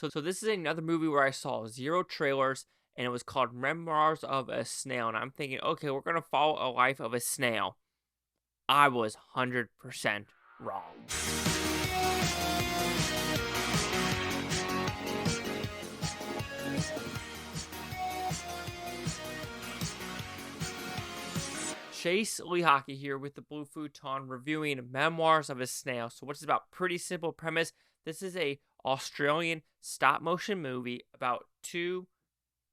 So this is another movie where I saw zero trailers, and it was called Memoirs of a Snail. And I'm thinking, okay, we're gonna follow a life of a snail. I was 100% wrong. Chase Lehocky here with the Blue Futon reviewing Memoirs of a Snail. So what's about? Pretty simple premise. This is a Australian stop motion movie about two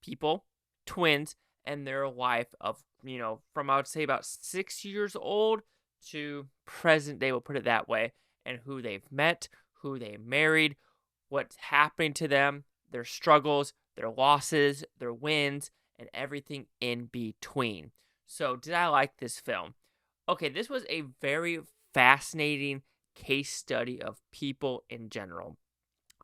people, twins, and their life of, from I would say about 6 years old to present day, we'll put it that way, and who they've met, who they married, what's happening to them, their struggles, their losses, their wins, and everything in between. So, did I like this film? Okay, this was a very fascinating case study of people in general.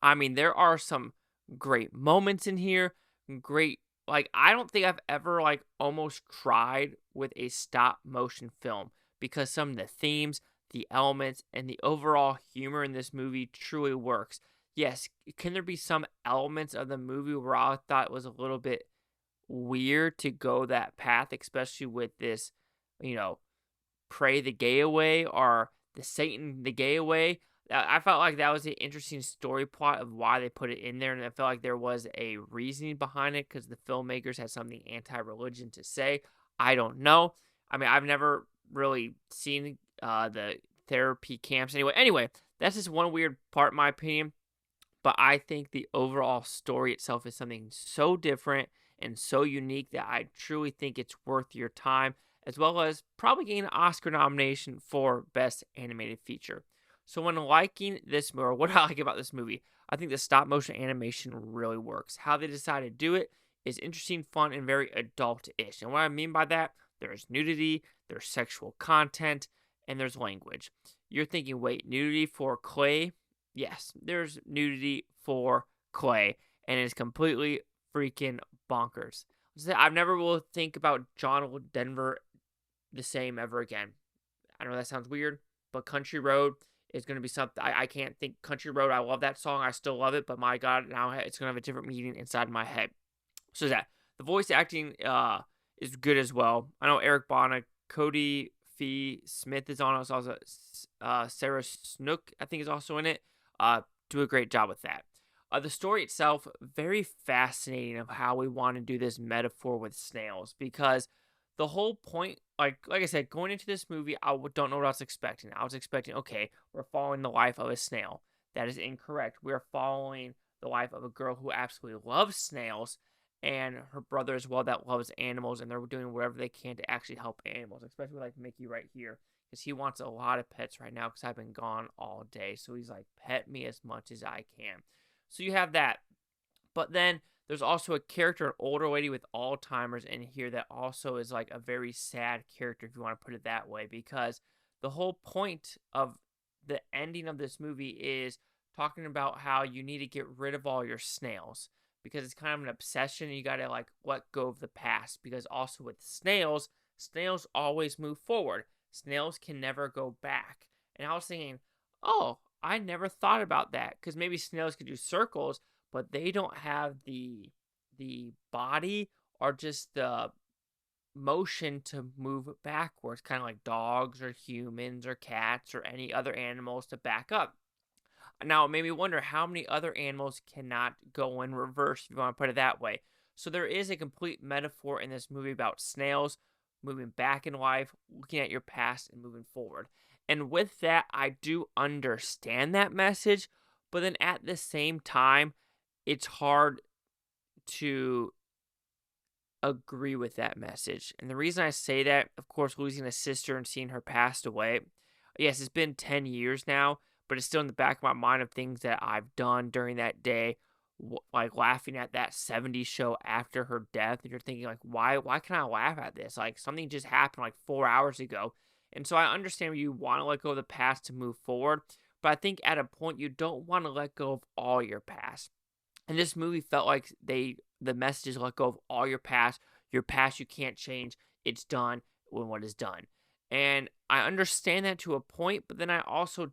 I mean, there are some great moments in here, great, I don't think I've ever almost cried with a stop motion film, because some of the themes, the elements, and the overall humor in this movie truly works. Yes, can there be some elements of the movie where I thought it was a little bit weird to go that path, especially with this, you know, pray the gay away or the Satan the gay away. I felt like that was an interesting story plot of why they put it in there, and I felt like there was a reasoning behind it because the filmmakers had something anti-religion to say. I don't know. I mean, I've never really seen the therapy camps anyway. Anyway, that's just one weird part, in my opinion. But I think the overall story itself is something so different and so unique that I truly think it's worth your time, as well as probably getting an Oscar nomination for Best Animated Feature. So when liking this movie, what I like about this movie, I think the stop motion animation really works. How they decided to do it is interesting, fun, and very adult-ish. And what I mean by that, there's nudity, there's sexual content, and there's language. You're thinking, wait, nudity for clay? Yes, there's nudity for clay, and it's completely freaking bonkers. I've never will think about John Denver the same ever again. I know that sounds weird, but Country Road is going to be something. I can't think Country Road. I love that song. I still love it, but my God, now it's going to have a different meaning inside my head. So that the voice acting is good as well. I know Eric Bana, Kodi Smith is on it. Also, Sarah Snook, I think, is also in it. Do a great job with that. The story itself, very fascinating of how we want to do this metaphor with snails, because the whole point, like I said, going into this movie, don't know what I was expecting. I was expecting, okay, we're following the life of a snail. That is incorrect. We're following the life of a girl who absolutely loves snails, and her brother as well that loves animals, and they're doing whatever they can to actually help animals, especially like Mickey right here, because he wants a lot of pets right now because I've been gone all day. So he's like, pet me as much as I can. So you have that. But then there's also a character, an older lady with Alzheimer's in here that also is like a very sad character, if you want to put it that way, because the whole point of the ending of this movie is talking about how you need to get rid of all your snails, because it's kind of an obsession. You got to let go of the past, because also with snails always move forward. Snails can never go back. And I was thinking, oh, I never thought about that, because maybe snails could do circles, but they don't have the body or just the motion to move backwards, kind of like dogs or humans or cats or any other animals to back up. Now, it made me wonder how many other animals cannot go in reverse, if you want to put it that way. So there is a complete metaphor in this movie about snails moving back in life, looking at your past, and moving forward. And with that, I do understand that message, but then at the same time, it's hard to agree with that message. And the reason I say that, of course, losing a sister and seeing her passed away, yes, it's been 10 years now, but it's still in the back of my mind of things that I've done during that day, like laughing at that 70s show after her death. And you're thinking, like, why can I laugh at this? Like, something just happened like 4 hours ago. And so I understand you want to let go of the past to move forward, but I think at a point you don't want to let go of all your past. And this movie felt like the message is let go of all your past. Your past you can't change. It's done when what is done. And I understand that to a point, but then I also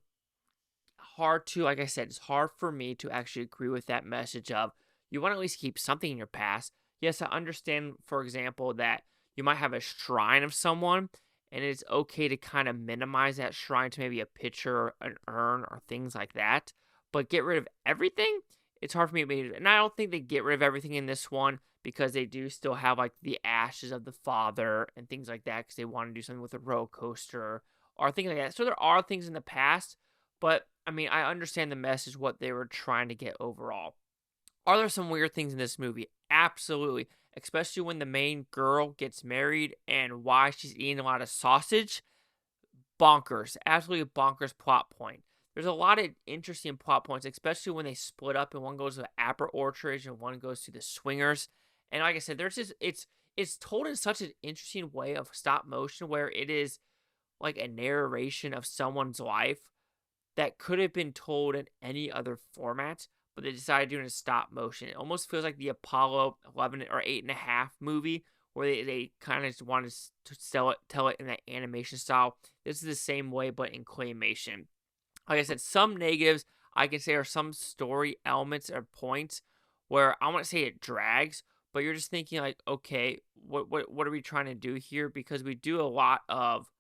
hard to, like I said, it's hard for me to actually agree with that message of you want to at least keep something in your past. Yes, I understand, for example, that you might have a shrine of someone, and it's okay to kind of minimize that shrine to maybe a picture or an urn or things like that. But get rid of everything, it's hard for me to believe. And I don't think they get rid of everything in this one because they do still have like the ashes of the father and things like that because they want to do something with a roller coaster or things like that. So there are things in the past, but I mean, I understand the message, what they were trying to get overall. Are there some weird things in this movie? Absolutely. Especially when the main girl gets married and why she's eating a lot of sausage. Bonkers. Absolutely bonkers plot point. There's a lot of interesting plot points, especially when they split up and one goes to the apple orchard and one goes to the swingers. And like I said, there's just it's told in such an interesting way of stop motion where it is like a narration of someone's life that could have been told in any other format, but they decided to do it in stop motion. It almost feels like the Apollo 11 or 8.5 movie, where they kind of just wanted to tell it in that animation style. This is the same way, but in claymation. Like I said, some negatives I can say are some story elements or points where I want to say it drags, but you're just thinking like, okay, what are we trying to do here? Because we do a lot of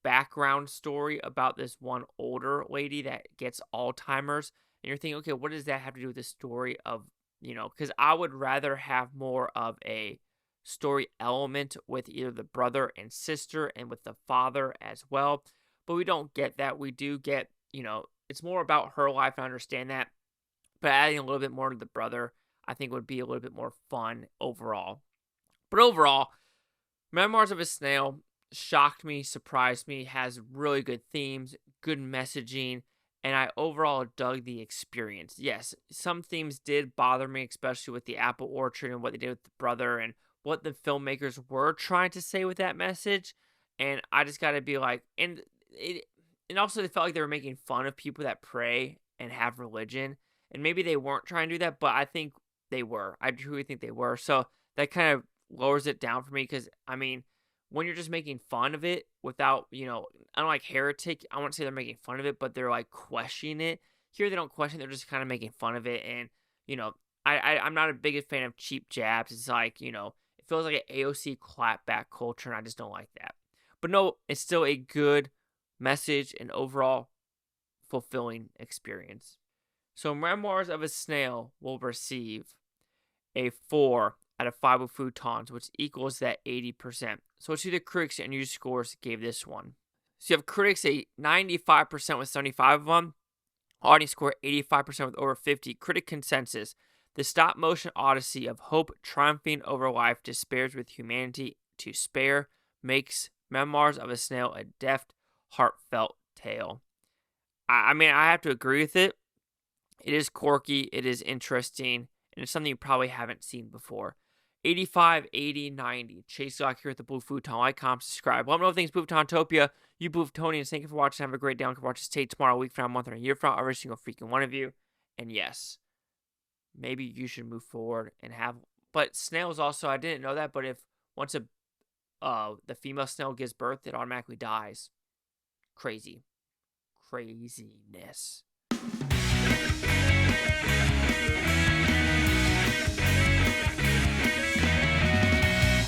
background story about this one older lady that gets Alzheimer's, and you're thinking, okay, what does that have to do with the story of, because I would rather have more of a story element with either the brother and sister and with the father as well, but we don't get that. We do get, it's more about her life, and I understand that, but adding a little bit more to the brother, I think would be a little bit more fun overall. But overall, Memoirs of a Snail shocked me, surprised me, has really good themes, good messaging, and I overall dug the experience. Yes, some themes did bother me, especially with the apple orchard and what they did with the brother and what the filmmakers were trying to say with that message. And I just got to be like, and also they felt like they were making fun of people that pray and have religion. And maybe they weren't trying to do that, but I think they were. I truly think they were. So that kind of lowers it down for me because, I mean, when you're just making fun of it without, I don't like Heretic. I won't say they're making fun of it, but they're like questioning it. Here they don't question it. They're just kind of making fun of it. And, I'm not a big fan of cheap jabs. It's like, it feels like an AOC clapback culture, and I just don't like that. But no, it's still a good message and overall fulfilling experience. So Memoirs of a Snail will receive a 4 out of 5 with Futons, which equals that 80%. So let's see the critics and user scores gave this one. So you have critics a 95% with 75 of them. Audience score 85% with over 50. Critic consensus. The stop motion odyssey of hope triumphing over life despairs with humanity to spare makes Memoirs of a Snail a deft, heartfelt tale. I mean, I have to agree with it. It is quirky, it is interesting, and it's something you probably haven't seen before. 85, 80, 90. Chase Lock here at the Blue Futon. Like, comment, subscribe. Let me know if things Blue Futontopia. You Blue Futonians, thank you for watching. Have a great day. I can watch this tape tomorrow, a week from now, a month, or a year from now. Every single freaking one of you. And yes, maybe you should move forward and have. But snails also, I didn't know that, but if once the female snail gives birth, it automatically dies. Crazy. Craziness.